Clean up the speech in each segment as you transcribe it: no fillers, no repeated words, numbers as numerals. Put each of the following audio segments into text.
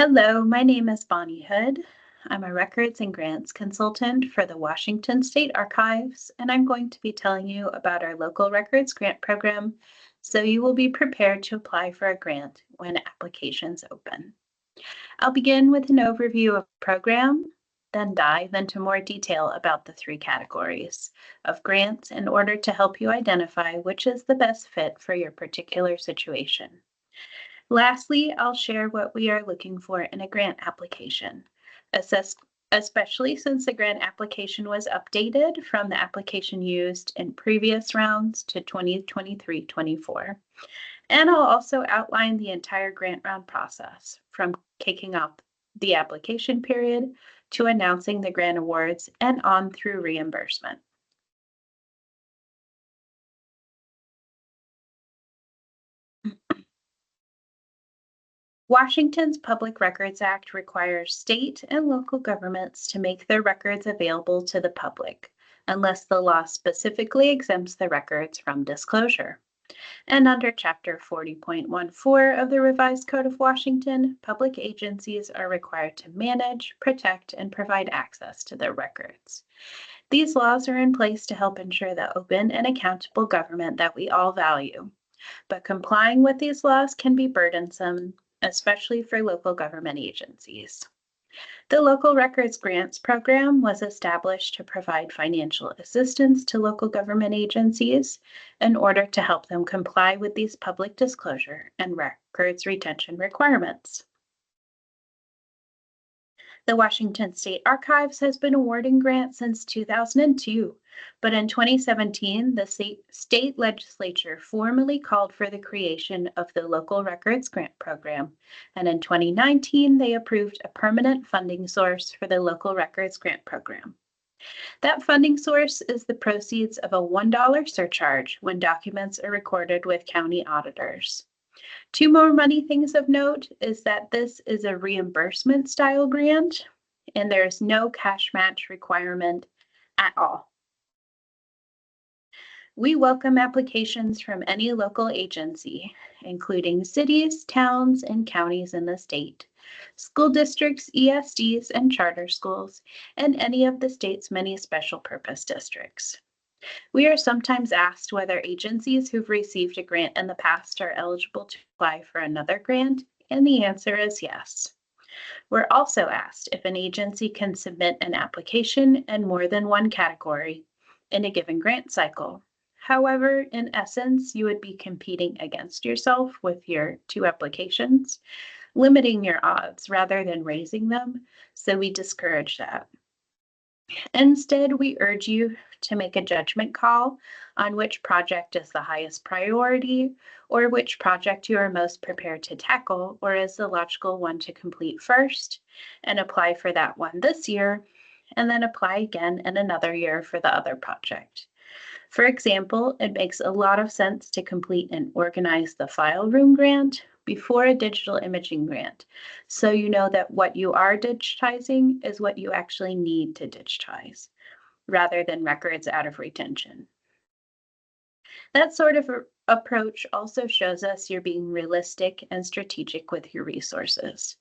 Hello, my name is Bonnie Hood. I'm a records and grants consultant for the Washington State Archives, and I'm going to be telling you about our local records grant program so you will be prepared to apply for a grant when applications open. I'll begin with an overview of the program, then dive into more detail about the three categories of grants in order to help you identify which is the best fit for your particular situation. Lastly, I'll share what we are looking for in a grant application, assess, especially since the grant application was updated from the application used in previous rounds to 2023-24. And I'll also outline the entire grant round process from kicking off the application period to announcing the grant awards and on through reimbursement. Washington's Public Records Act requires state and local governments to make their records available to the public, unless the law specifically exempts the records from disclosure. And under Chapter 40.14 of the Revised Code of Washington, public agencies are required to manage, protect, and provide access to their records. These laws are in place to help ensure the open and accountable government that we all value. But complying with these laws can be burdensome, especially for local government agencies. The Local Records Grants Program was established to provide financial assistance to local government agencies in order to help them comply with these public disclosure and records retention requirements. The Washington State Archives has been awarding grants since 2002, but in 2017, the state legislature formally called for the creation of the Local Records Grant Program, and in 2019, they approved a permanent funding source for the Local Records Grant Program. That funding source is the proceeds of a $1 surcharge when documents are recorded with county auditors. Two more money things of note is that this is a reimbursement style grant and there's no cash match requirement at all. We welcome applications from any local agency, including cities, towns, and counties in the state, school districts, ESDs, and charter schools, and any of the state's many special purpose districts. We are sometimes asked whether agencies who've received a grant in the past are eligible to apply for another grant, and the answer is yes. We're also asked if an agency can submit an application in more than one category in a given grant cycle. However, in essence, you would be competing against yourself with your two applications, limiting your odds rather than raising them, so we discourage that. Instead, we urge you to make a judgment call on which project is the highest priority or which project you are most prepared to tackle or is the logical one to complete first and apply for that one this year and then apply again in another year for the other project. For example, it makes a lot of sense to complete and organize the file room grant before a digital imaging grant, so you know that what you are digitizing is what you actually need to digitize, rather than records out of retention. That sort of approach also shows us you're being realistic and strategic with your resources.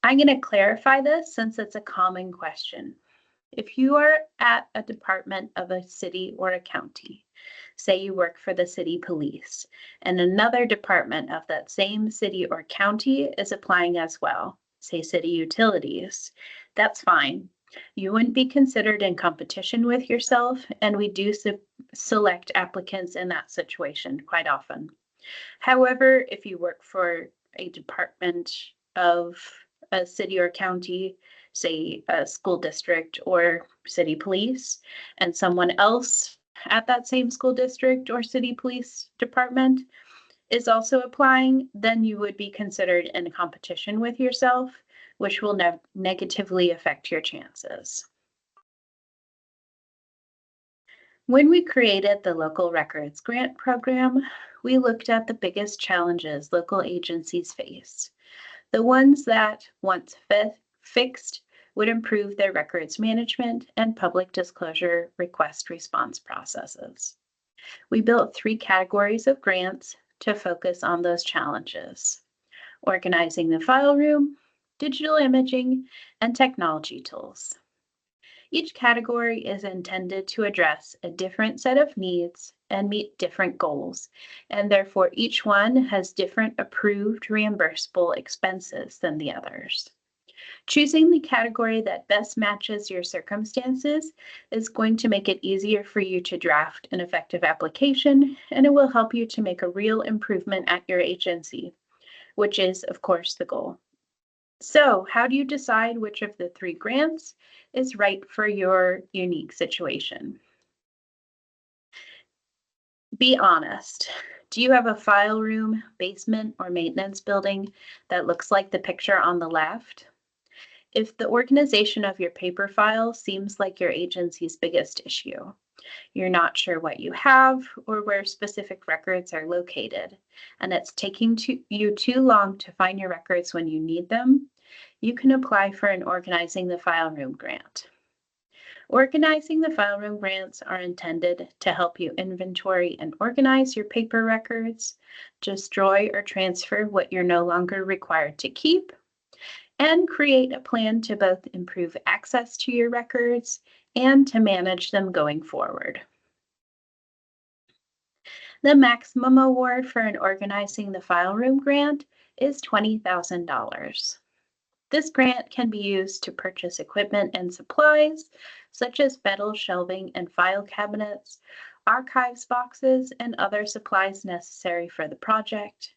I'm going to clarify this since it's a common question. If you are at a department of a city or a county, say you work for the city police, and another department of that same city or county is applying as well, say city utilities, that's fine. You wouldn't be considered in competition with yourself, and we do select applicants in that situation quite often. However, if you work for a department of a city or county, say a school district or city police, and someone else at that same school district or city police department is also applying, then you would be considered in competition with yourself, which will negatively affect your chances. When we created the Local Records Grant Program, we looked at the biggest challenges local agencies face, the ones that, once fixed, would improve their records management and public disclosure request response processes. We built three categories of grants to focus on those challenges: organizing the file room, digital imaging, and technology tools. Each category is intended to address a different set of needs and meet different goals, and therefore each one has different approved reimbursable expenses than the others. Choosing the category that best matches your circumstances is going to make it easier for you to draft an effective application, and it will help you to make a real improvement at your agency, which is, of course, the goal. So, how do you decide which of the three grants is right for your unique situation? Be honest. Do you have a file room, basement, or maintenance building that looks like the picture on the left? If the organization of your paper file seems like your agency's biggest issue, you're not sure what you have or where specific records are located, and it's taking you too long to find your records when you need them, you can apply for an Organizing the File Room grant. Organizing the File Room grants are intended to help you inventory and organize your paper records, destroy or transfer what you're no longer required to keep, and create a plan to both improve access to your records and to manage them going forward. The maximum award for an Organizing the File Room grant is $20,000. This grant can be used to purchase equipment and supplies, such as metal shelving and file cabinets, archives boxes, and other supplies necessary for the project,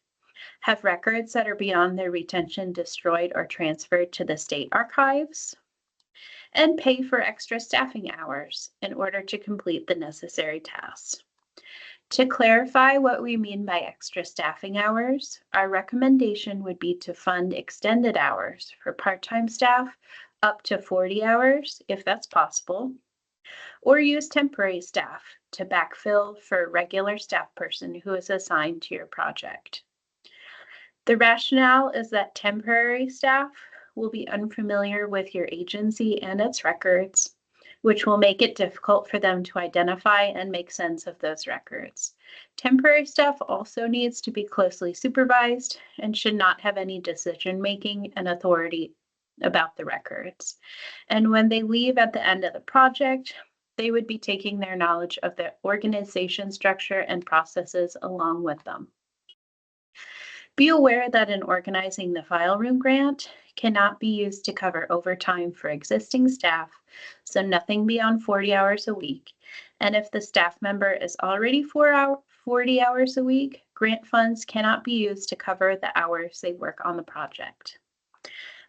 have records that are beyond their retention destroyed or transferred to the state archives, and pay for extra staffing hours in order to complete the necessary tasks. To clarify what we mean by extra staffing hours, our recommendation would be to fund extended hours for part-time staff up to 40 hours, if that's possible, or use temporary staff to backfill for a regular staff person who is assigned to your project. The rationale is that temporary staff will be unfamiliar with your agency and its records, which will make it difficult for them to identify and make sense of those records. Temporary staff also needs to be closely supervised and should not have any decision-making and authority about the records. And when they leave at the end of the project, they would be taking their knowledge of the organization structure and processes along with them. Be aware that an Organizing the File Room grant cannot be used to cover overtime for existing staff, so nothing beyond 40 hours a week. And if the staff member is already 40 hours a week, grant funds cannot be used to cover the hours they work on the project.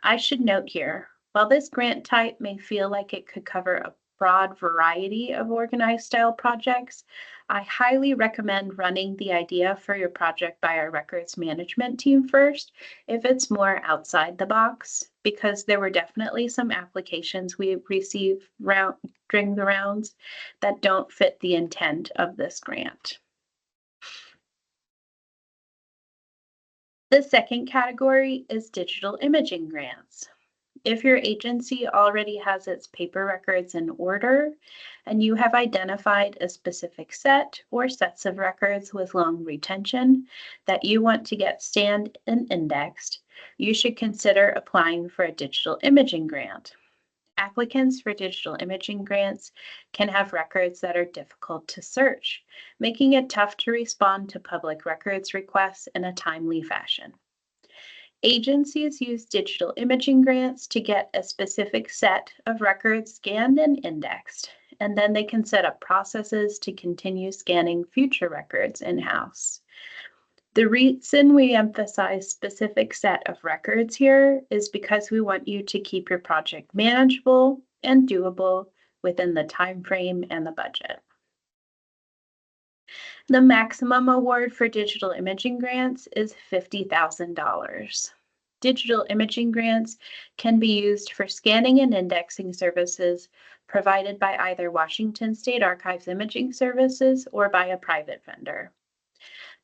I should note here, while this grant type may feel like it could cover a broad variety of organized style projects, I highly recommend running the idea for your project by our records management team first if it's more outside the box, because there were definitely some applications we received during the rounds that don't fit the intent of this grant. The second category is digital imaging grants. If your agency already has its paper records in order and you have identified a specific set or sets of records with long retention that you want to get scanned and indexed, you should consider applying for a digital imaging grant. Applicants for digital imaging grants can have records that are difficult to search, making it tough to respond to public records requests in a timely fashion. Agencies use digital imaging grants to get a specific set of records scanned and indexed, and then they can set up processes to continue scanning future records in-house. The reason we emphasize specific set of records here is because we want you to keep your project manageable and doable within the time frame and the budget. The maximum award for digital imaging grants is $50,000. Digital imaging grants can be used for scanning and indexing services provided by either Washington State Archives Imaging Services or by a private vendor.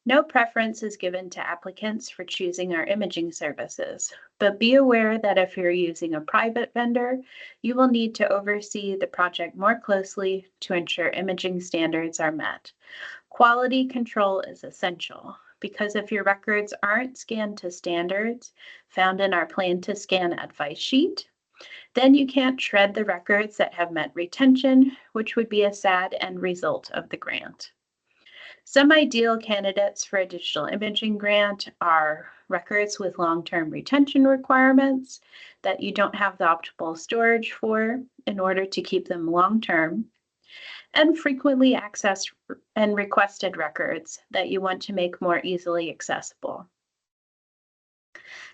No preference is given to applicants for choosing our imaging services, but be aware that if you're using a private vendor, you will need to oversee the project more closely to ensure imaging standards are met. Quality control is essential, because if your records aren't scanned to standards found in our Plan to Scan advice sheet, then you can't shred the records that have met retention, which would be a sad end result of the grant. Some ideal candidates for a digital imaging grant are records with long-term retention requirements that you don't have the optimal storage for in order to keep them long-term, and frequently accessed and requested records that you want to make more easily accessible.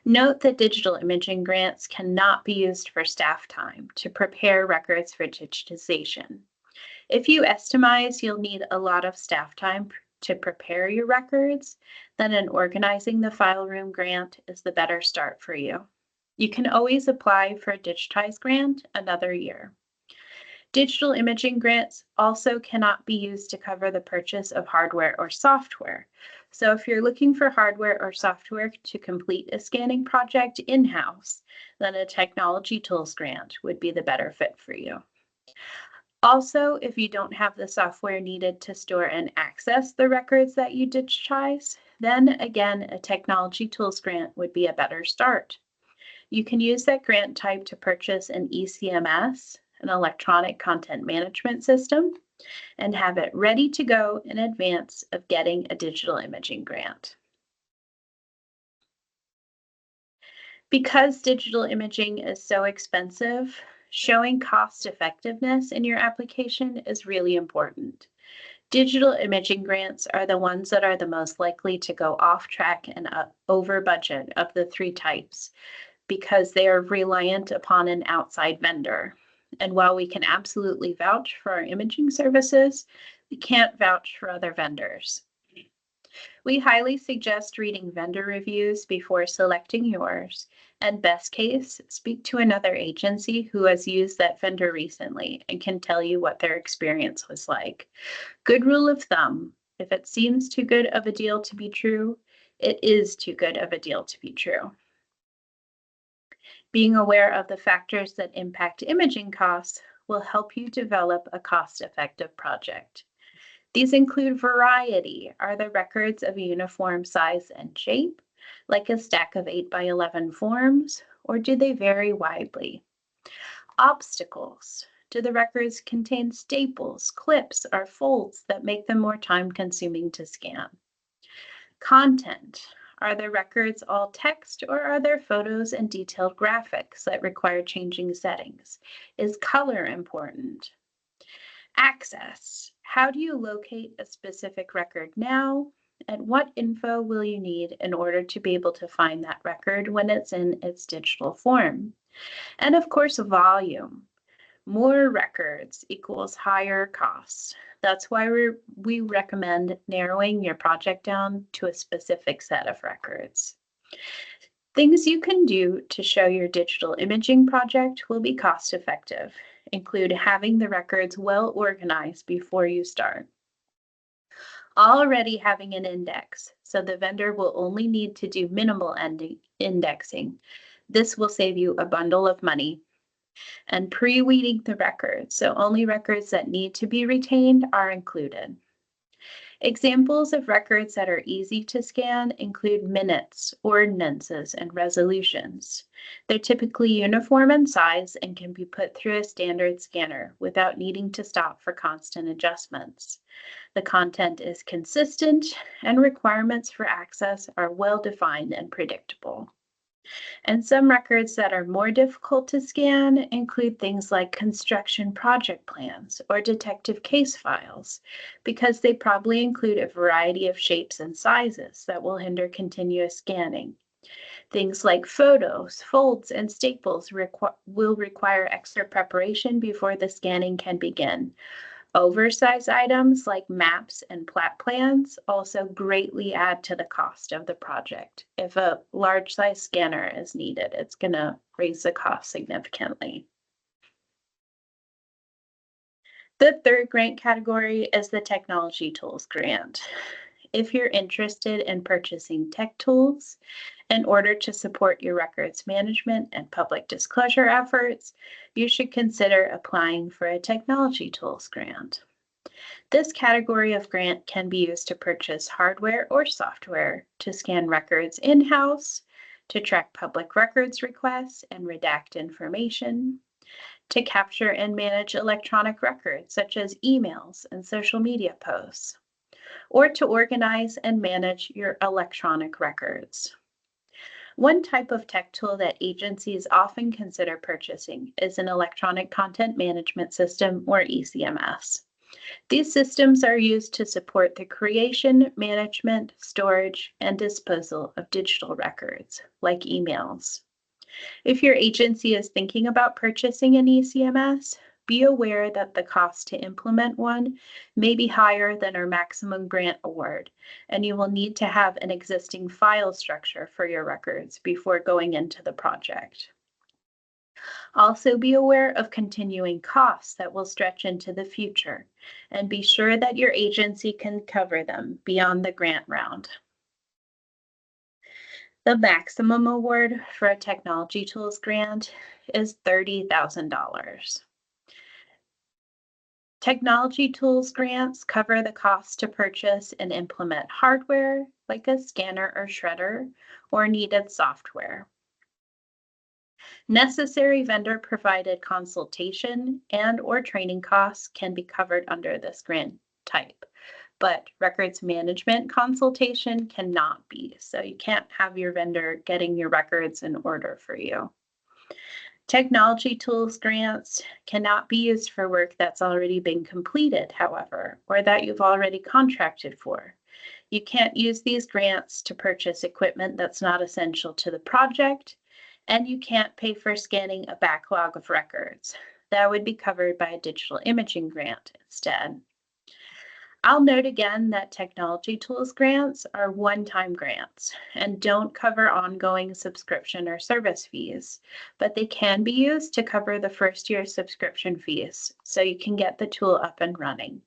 Note that digital imaging grants cannot be used for staff time to prepare records for digitization. If you estimate you'll need a lot of staff time to prepare your records, then an organizing the file room grant is the better start for you. You can always apply for a digitized grant another year. Digital imaging grants also cannot be used to cover the purchase of hardware or software. So if you're looking for hardware or software to complete a scanning project in-house, then a technology tools grant would be the better fit for you. Also, if you don't have the software needed to store and access the records that you digitize, then again, a technology tools grant would be a better start. You can use that grant type to purchase an ECMS, an electronic content management system, and have it ready to go in advance of getting a digital imaging grant. Because digital imaging is so expensive, showing cost effectiveness in your application is really important. Digital imaging grants are the ones that are the most likely to go off track and over budget of the three types because they are reliant upon an outside vendor. And while we can absolutely vouch for our imaging services, we can't vouch for other vendors. We highly suggest reading vendor reviews before selecting yours, and best case, speak to another agency who has used that vendor recently and can tell you what their experience was like. Good rule of thumb, if it seems too good of a deal to be true, it is too good of a deal to be true. Being aware of the factors that impact imaging costs will help you develop a cost-effective project. These include variety. Are the records of a uniform size and shape, like a stack of 8 by 11 forms, or do they vary widely? Obstacles. Do the records contain staples, clips, or folds that make them more time-consuming to scan? Content. Are the records all text, or are there photos and detailed graphics that require changing settings? Is color important? Access. How do you locate a specific record now? And what info will you need in order to be able to find that record when it's in its digital form? And of course, volume. More records equals higher costs. That's why we recommend narrowing your project down to a specific set of records. Things you can do to show your digital imaging project will be cost effective. Include having the records well organized before you start. Already having an index, so the vendor will only need to do minimal indexing. This will save you a bundle of money. And pre-weeding the records, so only records that need to be retained are included. Examples of records that are easy to scan include minutes, ordinances, and resolutions. They're typically uniform in size and can be put through a standard scanner without needing to stop for constant adjustments. The content is consistent and requirements for access are well defined and predictable. And some records that are more difficult to scan include things like construction project plans or detective case files, because they probably include a variety of shapes and sizes that will hinder continuous scanning. Things like photos, folds, and staples will require extra preparation before the scanning can begin. Oversized items like maps and plat plans also greatly add to the cost of the project. If a large size scanner is needed, it's going to raise the cost significantly. The third grant category is the Technology Tools Grant. If you're interested in purchasing tech tools in order to support your records management and public disclosure efforts, you should consider applying for a Technology Tools Grant. This category of grant can be used to purchase hardware or software to scan records in-house, to track public records requests and redact information, to capture and manage electronic records such as emails and social media posts, or to organize and manage your electronic records. One type of tech tool that agencies often consider purchasing is an electronic content management system, or ECMS. These systems are used to support the creation, management, storage, and disposal of digital records, like emails. If your agency is thinking about purchasing an ECMS, be aware that the cost to implement one may be higher than our maximum grant award, and you will need to have an existing file structure for your records before going into the project. Also be aware of continuing costs that will stretch into the future, and be sure that your agency can cover them beyond the grant round. The maximum award for a technology tools grant is $30,000. Technology tools grants cover the cost to purchase and implement hardware, like a scanner or shredder, or needed software. Necessary vendor-provided consultation and/or training costs can be covered under this grant type, but records management consultation cannot be, so you can't have your vendor getting your records in order for you. Technology tools grants cannot be used for work that's already been completed, however, or that you've already contracted for. You can't use these grants to purchase equipment that's not essential to the project, and you can't pay for scanning a backlog of records. That would be covered by a digital imaging grant instead. I'll note again that technology tools grants are one-time grants and don't cover ongoing subscription or service fees, but they can be used to cover the first year subscription fees, so you can get the tool up and running.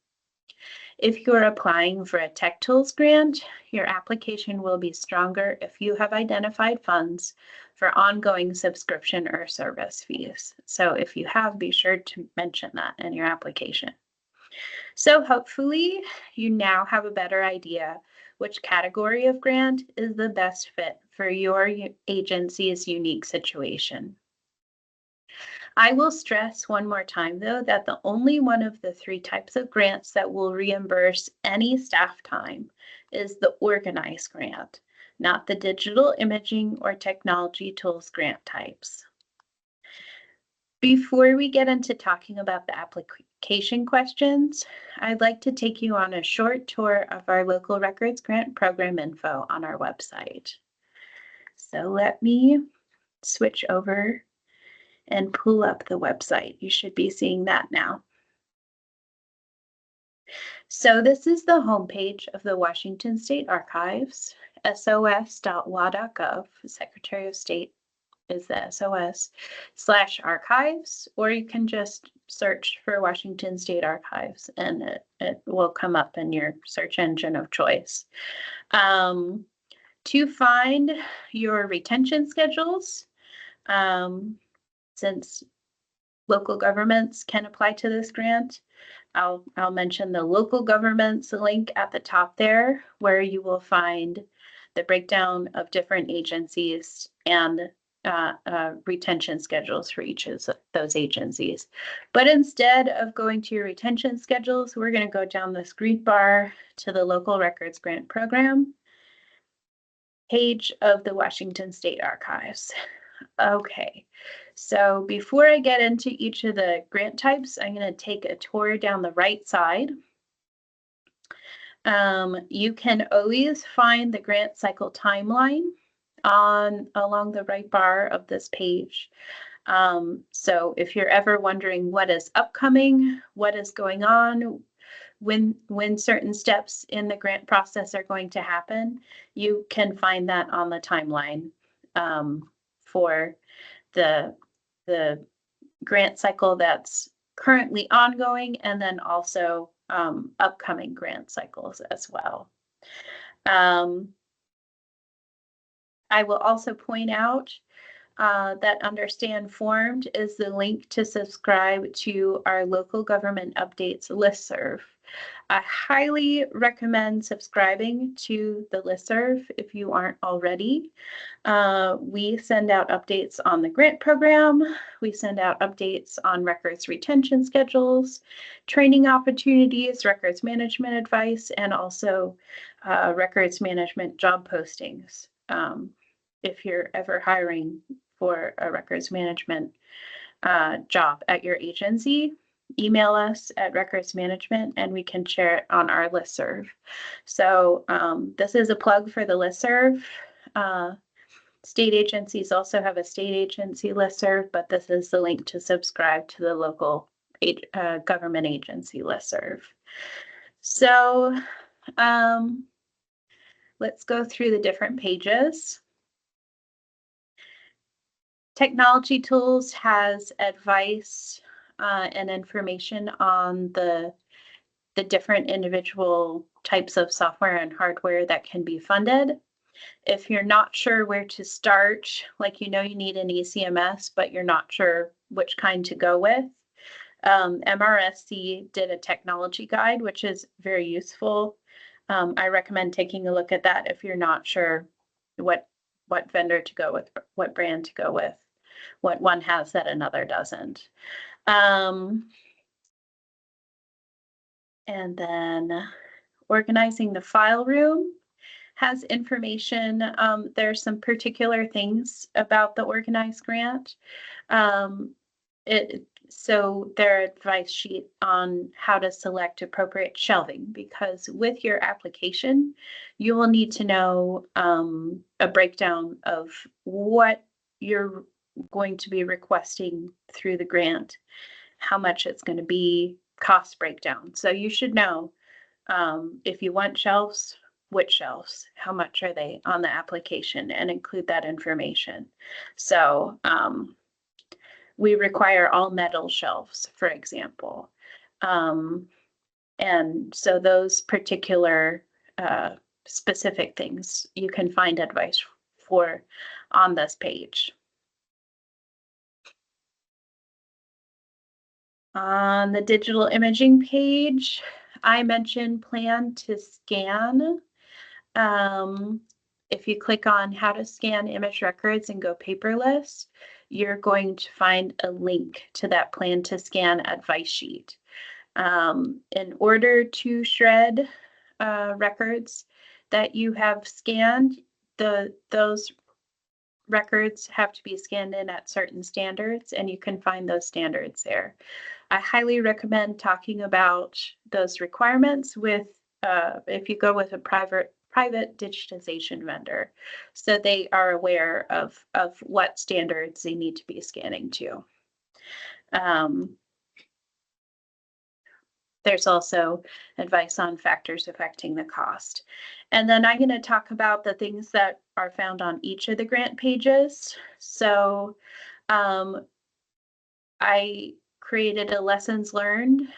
If you're applying for a tech tools grant, your application will be stronger if you have identified funds for ongoing subscription or service fees. So if you have, be sure to mention that in your application. So hopefully you now have a better idea which category of grant is the best fit for your agency's unique situation. I will stress one more time, though, that the only one of the three types of grants that will reimburse any staff time is the organized grant, not the digital imaging or technology tools grant types. Before we get into talking about the application questions, I'd like to take you on a short tour of our local records grant program info on our website. So let me switch over and pull up the website. You should be seeing that now. So this is the homepage of the Washington State Archives, sos.wa.gov. Secretary of State is the SOS/archives, or you can just search for Washington State Archives and it will come up in your search engine of choice. To find your retention schedules, since local governments can apply to this grant, I'll mention the local governments link at the top there, where you will find the breakdown of different agencies and retention schedules for each of those agencies. But instead of going to your retention schedules, we're going to go down this green bar to the Local Records Grant Program page of the Washington State Archives. Okay, so before I get into each of the grant types, I'm going to take a tour down the right side. You can always find the grant cycle timeline along the right bar of this page. So if you're ever wondering what is upcoming, what is going on, when certain steps in the grant process are going to happen, you can find that on the timeline for the grant cycle that's currently ongoing, and then also upcoming grant cycles as well. I will also point out that under Stay Informed is the link to subscribe to our local government updates listserv. I highly recommend subscribing to the listserv if you aren't already. We send out updates on the grant program. We send out updates on records retention schedules, training opportunities, records management advice, and also records management job postings. If you're ever hiring for a records management job at your agency, email us at records management and we can share it on our listserv. So this is a plug for the listserv. State agencies also have a state agency listserv, but this is the link to subscribe to the local government agency listserv. So let's go through the different pages. Technology Tools has advice and information on the different individual types of software and hardware that can be funded. If you're not sure where to start, like you need an ECMS, but you're not sure which kind to go with, MRSC did a technology guide, which is very useful. I recommend taking a look at that if you're not sure what vendor to go with, what brand to go with, what one has that another doesn't. And then organizing the file room has information. There's some particular things about the organized grant. So their advice sheet on how to select appropriate shelving, because with your application, you will need to know a breakdown of what you're going to be requesting through the grant, how much it's going to be, cost breakdown. So you should know if you want shelves, which shelves, how much are they on the application, and include that information. So we require all metal shelves, for example. And so those particular specific things you can find advice for on this page. On the digital imaging page, I mentioned plan to scan. If you click on how to scan image records and go paperless, you're going to find a link to that plan to scan advice sheet. In order to shred records that you have scanned, those records have to be scanned in at certain standards, and you can find those standards there. I highly recommend talking about those requirements with if you go with a private digitization vendor, so they are aware of what standards they need to be scanning to. There's also advice on factors affecting the cost. And then I'm going to talk about the things that are found on each of the grant pages. So I created a lessons learned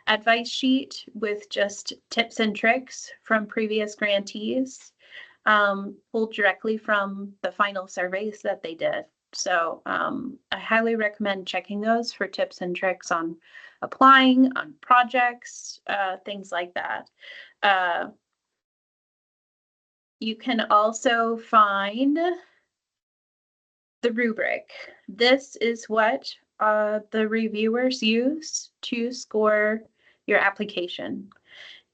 advice sheet with just tips and tricks from previous grantees, pulled directly from the final surveys that they did. So I highly recommend checking those for tips and tricks on applying, on projects, things like that. You can also find the rubric. This is what the reviewers use to score your application.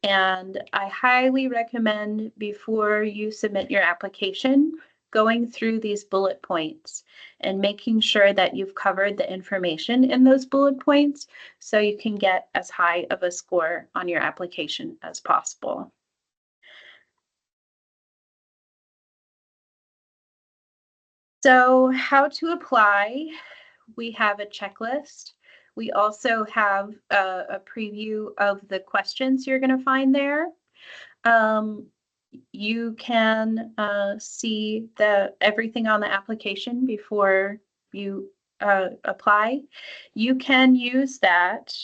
And I highly recommend, before you submit your application, going through these bullet points and making sure that you've covered the information in those bullet points so you can get as high of a score on your application as possible. So how to apply? We have a checklist. We also have a preview of the questions you're going to find there. You can see everything on the application before you apply. You can use that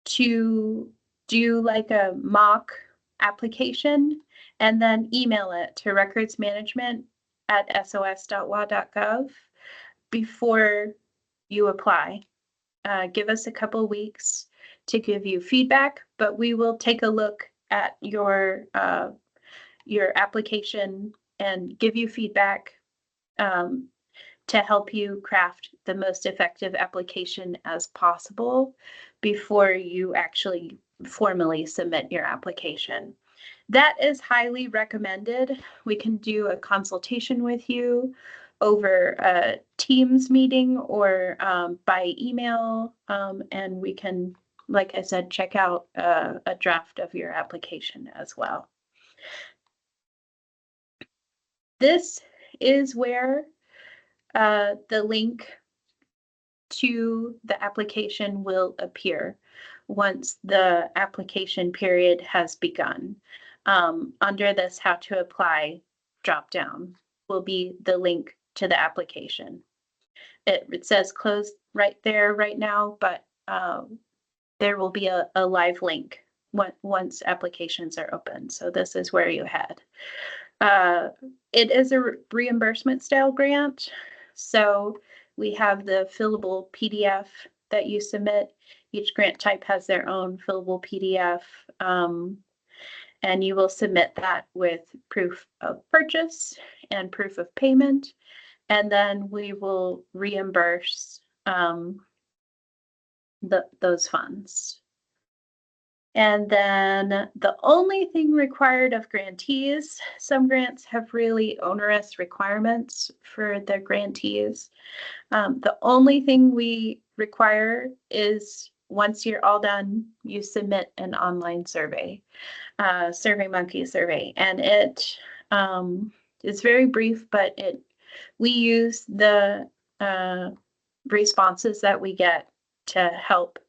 to do like a mock application and then email it to recordsmanagement@sos.wa.gov before you apply. Give us a couple weeks to give you feedback, but we will take a look at your application and give you feedback to help you craft the most effective application as possible before you actually formally submit your application. That is highly recommended. We can do a consultation with you over a Teams meeting or by email, and we can, like I said, check out a draft of your application as well. This is where the link to the application will appear once the application period has begun. Under this How to Apply dropdown will be the link to the application. It says closed right there right now, but there will be a live link once applications are open. So this is where you head. It is a reimbursement style grant. So we have the fillable PDF that you submit. Each grant type has their own fillable PDF. And you will submit that with proof of purchase and proof of payment. And then we will reimburse those funds. And then the only thing required of grantees, some grants have really onerous requirements for the grantees. The only thing we require is once you're all done, you submit an online survey, SurveyMonkey survey. And it is very brief, but we use the responses that we get to help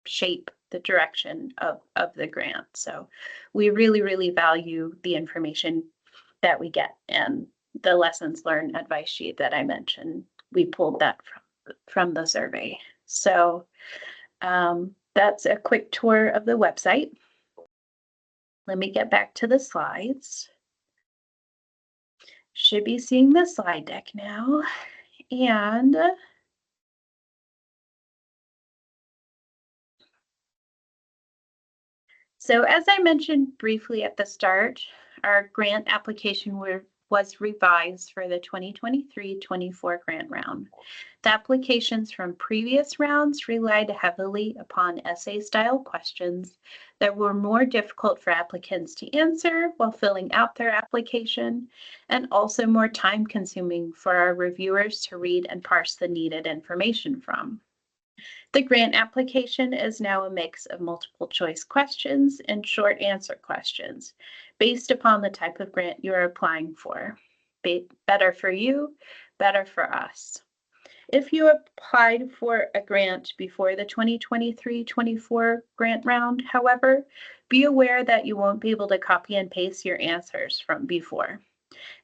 shape the direction of the grant. So we really, really value the information that we get, and the lessons learned advice sheet that I mentioned, we pulled that from the survey. So that's a quick tour of the website. Let me get back to the slides. Should be seeing the slide deck now. And so as I mentioned briefly at the start, our grant application was revised for the 2023-24 grant round. The applications from previous rounds relied heavily upon essay-style questions that were more difficult for applicants to answer while filling out their application, and also more time-consuming for our reviewers to read and parse the needed information from. The grant application is now a mix of multiple choice questions and short answer questions based upon the type of grant you're applying for. Better for you, better for us. If you applied for a grant before the 2023-24 grant round, however, be aware that you won't be able to copy and paste your answers from before,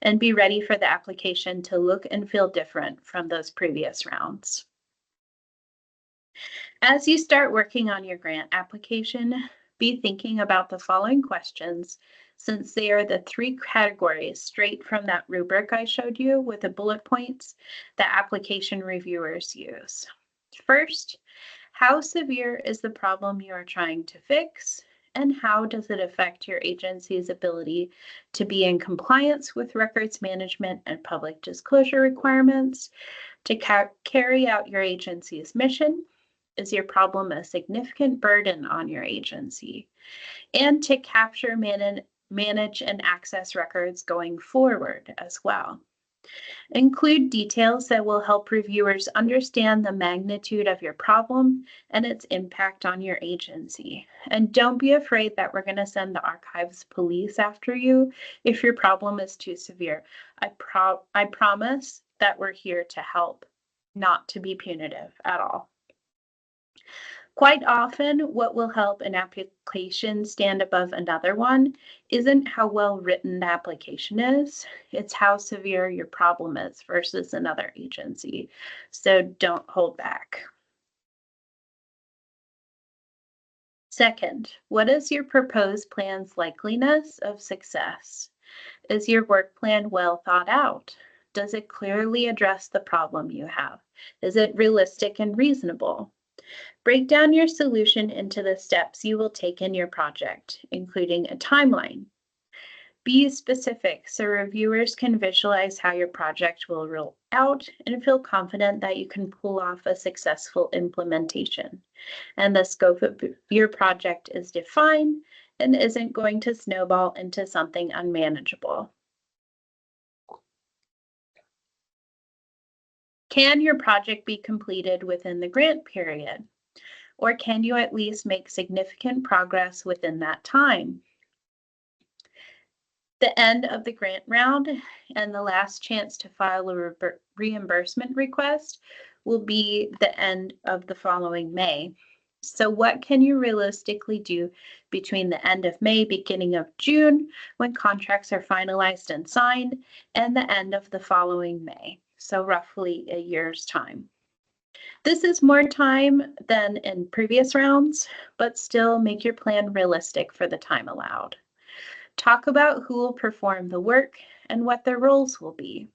and be ready for the application to look and feel different from those previous rounds. As you start working on your grant application, be thinking about the following questions, since they are the 3 categories straight from that rubric I showed you with the bullet points that application reviewers use. First, how severe is the problem you are trying to fix, and how does it affect your agency's ability to be in compliance with records management and public disclosure requirements, to carry out your agency's mission? Is your problem a significant burden on your agency? And to capture, manage, and access records going forward as well. Include details that will help reviewers understand the magnitude of your problem and its impact on your agency. And don't be afraid that we're going to send the archives police after you if your problem is too severe. I promise that we're here to help, not to be punitive at all. Quite often, what will help an application stand above another one isn't how well written the application is, it's how severe your problem is versus another agency. So don't hold back. Second, what is your proposed plan's likeliness of success? Is your work plan well thought out? Does it clearly address the problem you have? Is it realistic and reasonable? Break down your solution into the steps you will take in your project, including a timeline. Be specific so reviewers can visualize how your project will roll out and feel confident that you can pull off a successful implementation. And the scope of your project is defined and isn't going to snowball into something unmanageable. Can your project be completed within the grant period? Or can you at least make significant progress within that time? The end of the grant round and the last chance to file a reimbursement request will be the end of the following May. So what can you realistically do between the end of May, beginning of June, when contracts are finalized and signed, and the end of the following May? So roughly a year's time. This is more time than in previous rounds, but still make your plan realistic for the time allowed. Talk about who will perform the work and what their roles will be.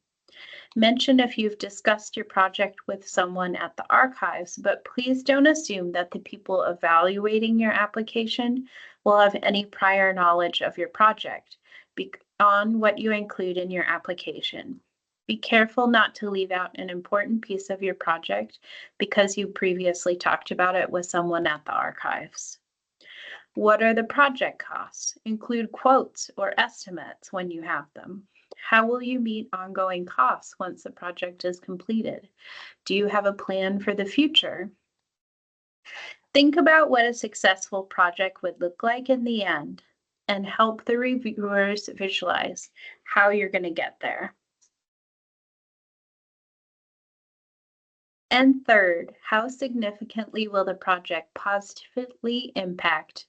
Mention if you've discussed your project with someone at the archives, but please don't assume that the people evaluating your application will have any prior knowledge of your project on what you include in your application. Be careful not to leave out an important piece of your project because you previously talked about it with someone at the archives. What are the project costs? Include quotes or estimates when you have them. How will you meet ongoing costs once the project is completed? Do you have a plan for the future? Think about what a successful project would look like in the end and help the reviewers visualize how you're going to get there. And third, how significantly will the project positively impact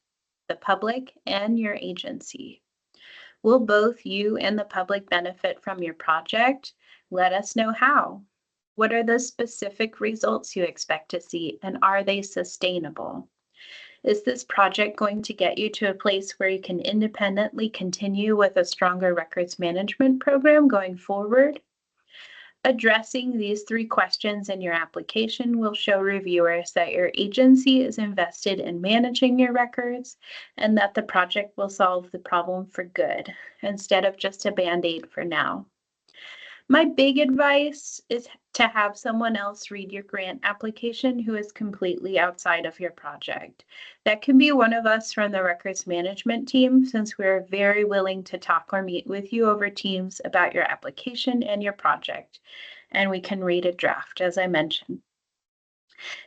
the public and your agency? Will both you and the public benefit from your project? Let us know how. What are the specific results you expect to see, and are they sustainable? Is this project going to get you to a place where you can independently continue with a stronger records management program going forward? Addressing these 3 questions in your application will show reviewers that your agency is invested in managing your records and that the project will solve the problem for good instead of just a Band-Aid for now. My big advice is to have someone else read your grant application who is completely outside of your project. That can be one of us from the records management team, since we're very willing to talk or meet with you over Teams about your application and your project, and we can read a draft, as I mentioned.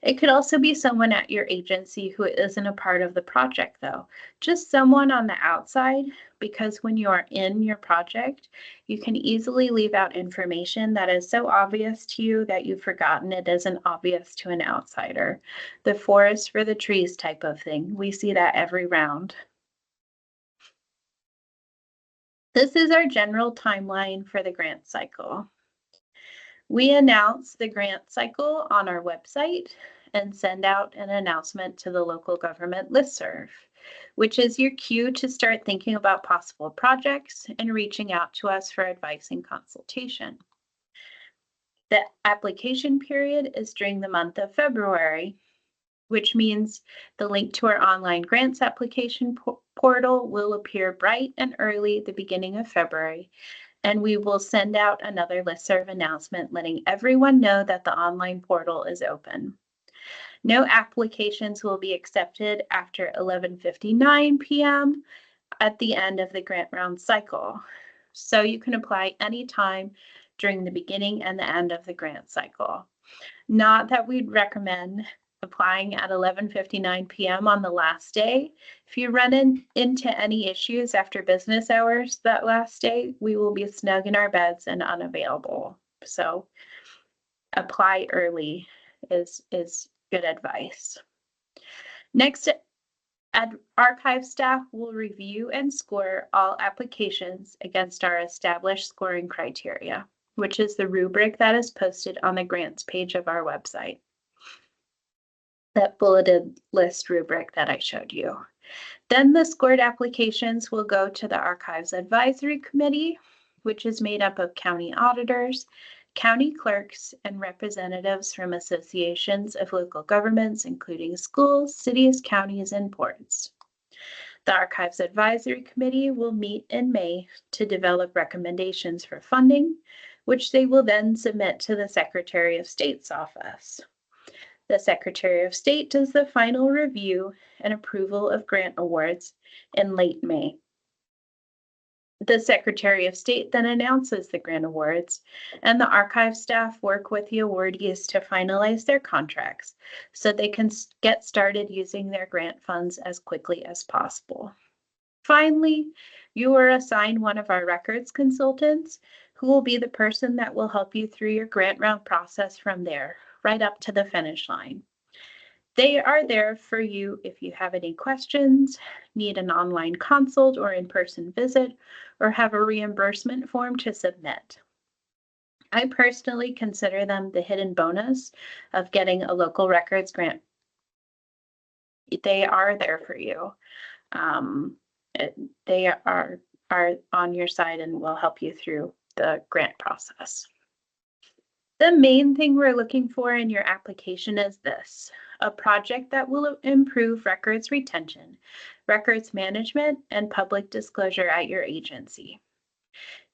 It could also be someone at your agency who isn't a part of the project, though. Just someone on the outside, because when you are in your project, you can easily leave out information that is so obvious to you that you've forgotten it isn't obvious to an outsider. The forest for the trees type of thing. We see that every round. This is our general timeline for the grant cycle. We announce the grant cycle on our website and send out an announcement to the local government listserv, which is your cue to start thinking about possible projects and reaching out to us for advice and consultation. The application period is during the month of February, which means the link to our online grants application portal will appear bright and early at the beginning of February. And we will send out another listserv announcement letting everyone know that the online portal is open. No applications will be accepted after 11:59 p.m. at the end of the grant round cycle. So you can apply anytime during the beginning and the end of the grant cycle. Not that we'd recommend applying at 11:59 p.m. on the last day. If you run into any issues after business hours that last day, we will be snug in our beds and unavailable. So apply early is good advice. Next, archive staff will review and score all applications against our established scoring criteria, which is the rubric that is posted on the grants page of our website. That bulleted list rubric that I showed you. Then the scored applications will go to the Archives Advisory Committee, which is made up of county auditors, county clerks, and representatives from associations of local governments, including schools, cities, counties, and ports. The Archives Advisory Committee will meet in May to develop recommendations for funding, which they will then submit to the Secretary of State's office. The Secretary of State does the final review and approval of grant awards in late May. The Secretary of State then announces the grant awards, and the archive staff work with the awardees to finalize their contracts so they can get started using their grant funds as quickly as possible. Finally, you are assigned one of our records consultants who will be the person that will help you through your grant round process from there, right up to the finish line. They are there for you if you have any questions, need an online consult or in-person visit, or have a reimbursement form to submit. I personally consider them the hidden bonus of getting a local records grant. They are there for you. They are on your side and will help you through the grant process. The main thing we're looking for in your application is this: a project that will improve records retention, records management, and public disclosure at your agency.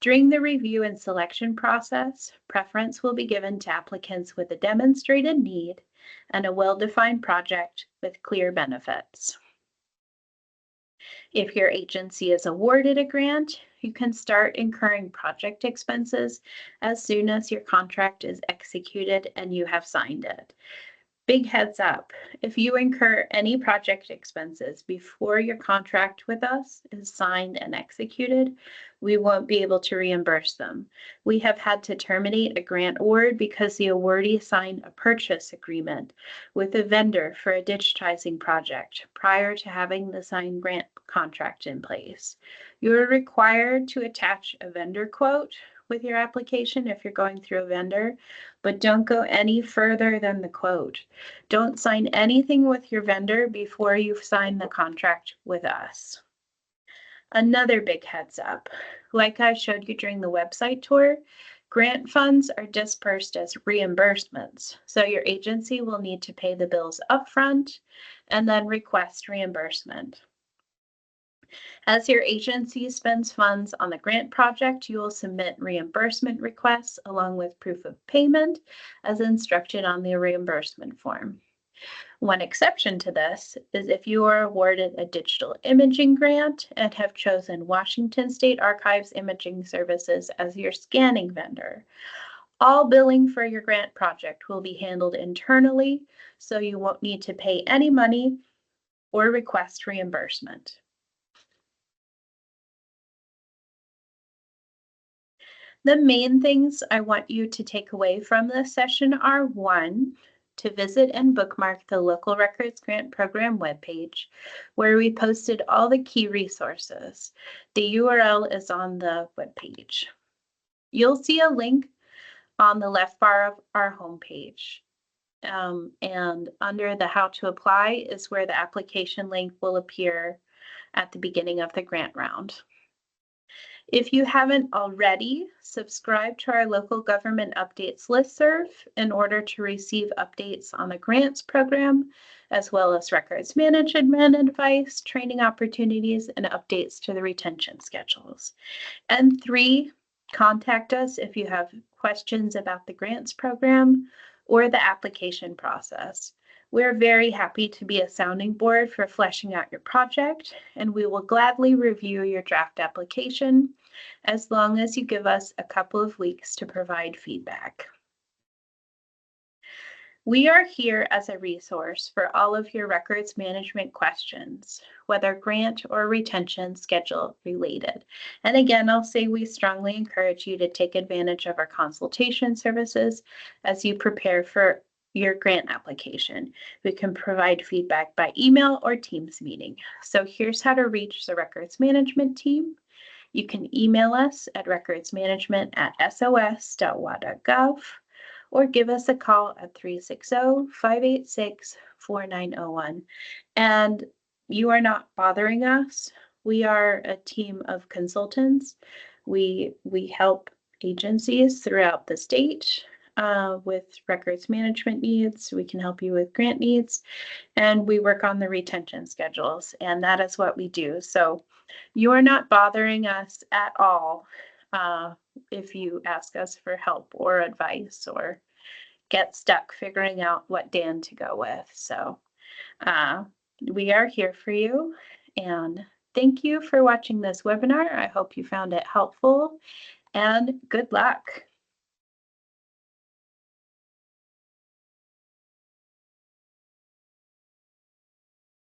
During the review and selection process, preference will be given to applicants with a demonstrated need and a well-defined project with clear benefits. If your agency is awarded a grant, you can start incurring project expenses as soon as your contract is executed and you have signed it. Big heads up, if you incur any project expenses before your contract with us is signed and executed, we won't be able to reimburse them. We have had to terminate a grant award because the awardee signed a purchase agreement with a vendor for a digitizing project prior to having the signed grant contract in place. You're required to attach a vendor quote with your application if you're going through a vendor, but don't go any further than the quote. Don't sign anything with your vendor before you've signed the contract with us. Another big heads up, like I showed you during the website tour, grant funds are dispersed as reimbursements. So your agency will need to pay the bills upfront and then request reimbursement. As your agency spends funds on the grant project, you will submit reimbursement requests along with proof of payment as instructed on the reimbursement form. One exception to this is if you are awarded a digital imaging grant and have chosen Washington State Archives Imaging Services as your scanning vendor. All billing for your grant project will be handled internally, so you won't need to pay any money or request reimbursement. The main things I want you to take away from this session are: 1, to visit and bookmark the Local Records Grant Program webpage, where we posted all the key resources. The URL is on the webpage. You'll see a link on the left bar of our homepage. And under the How to Apply is where the application link will appear at the beginning of the grant round. If you haven't already, subscribe to our local government updates listserv in order to receive updates on the grants program, as well as records management advice, training opportunities, and updates to the retention schedules. And 3, contact us if you have questions about the grants program or the application process. We're very happy to be a sounding board for fleshing out your project, and we will gladly review your draft application as long as you give us a couple of weeks to provide feedback. We are here as a resource for all of your records management questions, whether grant or retention schedule related. And again, I'll say we strongly encourage you to take advantage of our consultation services as you prepare for your grant application. We can provide feedback by email or Teams meeting. So here's how to reach the records management team. You can email us at recordsmanagement@sos.wa.gov or give us a call at 360-586-4901. And you are not bothering us. We are a team of consultants. We help agencies throughout the state with records management needs. We can help you with grant needs, and we work on the retention schedules, and that is what we do. So you are not bothering us at all if you ask us for help or advice or get stuck figuring out what Dan to go with. So we are here for you, and thank you for watching this webinar. I hope you found it helpful, and good luck.